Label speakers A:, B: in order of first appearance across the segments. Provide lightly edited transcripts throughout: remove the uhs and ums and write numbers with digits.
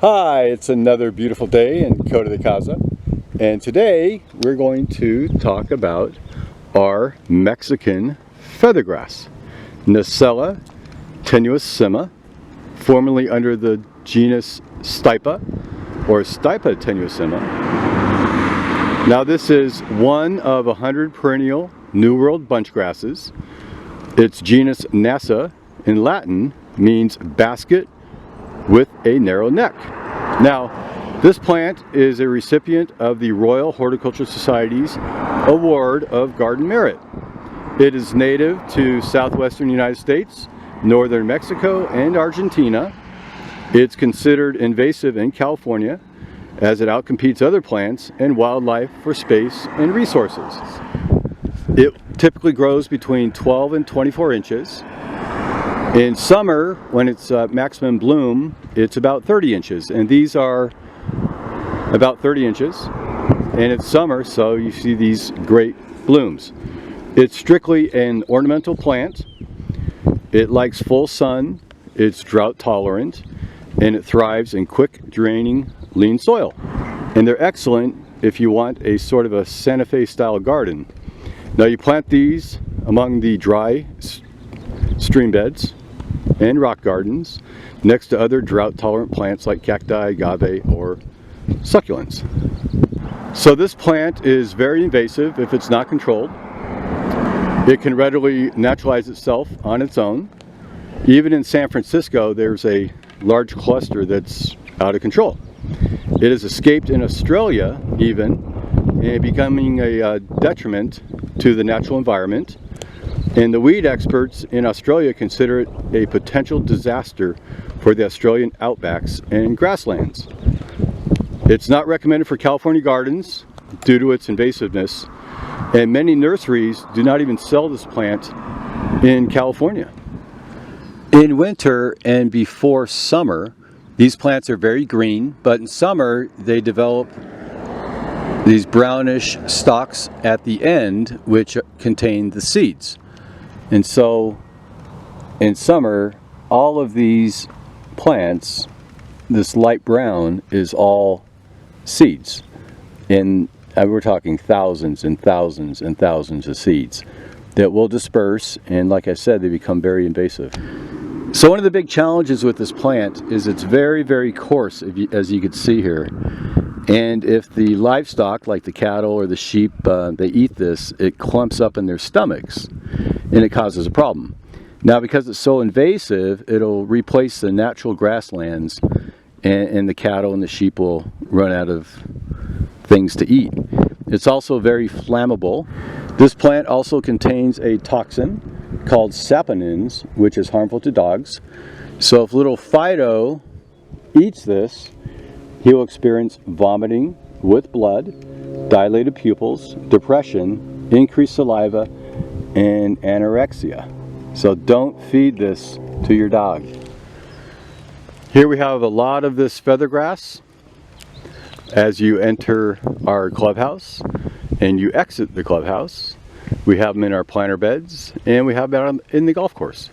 A: Hi, it's another beautiful day in Coto de Caza, and today we're going to talk about our Mexican feathergrass, Nassella tenuissima, formerly under the genus Stipa or Stipa tenuissima. Now this is one of 100 perennial New World bunch grasses. Its genus Nassa in Latin means basket with a narrow neck. Now, this plant is a recipient of the Royal Horticultural Society's Award of Garden Merit. It is native to southwestern United States, northern Mexico, and Argentina. It's considered invasive in California as it outcompetes other plants and wildlife for space and resources. It typically grows between 12 and 24 inches. In summer, when it's maximum bloom, it's about 30 inches, and these are about 30 inches. And it's summer, so you see these great blooms. It's strictly an ornamental plant. It likes full sun, it's drought tolerant, and it thrives in quick draining, lean soil. And they're excellent if you want a sort of a Santa Fe style garden. Now you plant these among the dry stream beds and rock gardens next to other drought tolerant plants like cacti, agave, or succulents. So this plant is very invasive if it's not controlled. It can readily naturalize itself on its own. Even in San Francisco, there's a large cluster that's out of control. It has escaped in Australia even, and becoming a detriment to the natural environment. And the weed experts in Australia consider it a potential disaster for the Australian outbacks and grasslands. It's not recommended for California gardens due to its invasiveness, and many nurseries do not even sell this plant in California. In winter and before summer, these plants are very green, but in summer they develop these brownish stalks at the end which contain the seeds. And so in summer, all of these plants, this light brown is all seeds. And we're talking thousands and thousands and thousands of seeds that will disperse, and like I said, they become very invasive. So one of the big challenges with this plant is it's very, very coarse, as you can see here. And if the livestock, like the cattle or the sheep, they eat this, it clumps up in their stomachs and it causes a problem. Now because it's so invasive, it'll replace the natural grasslands, and the cattle and the sheep will run out of things to eat. It's also very flammable. This plant also contains a toxin called saponins, which is harmful to dogs. So if little Fido eats this, he will experience vomiting with blood, dilated pupils, depression, increased saliva, and anorexia. So don't feed this to your dog. Here we have a lot of this feathergrass as you enter our clubhouse and you exit the clubhouse. We have them in our planter beds, and we have them in the golf course.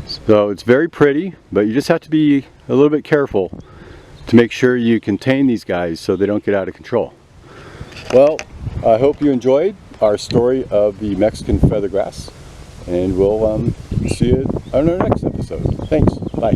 A: So it's very pretty, but you just have to be a little bit careful to make sure you contain these guys so they don't get out of control. Well, I hope you enjoyed our story of the Mexican feathergrass, and we'll see you on our next episode. Thanks. Bye.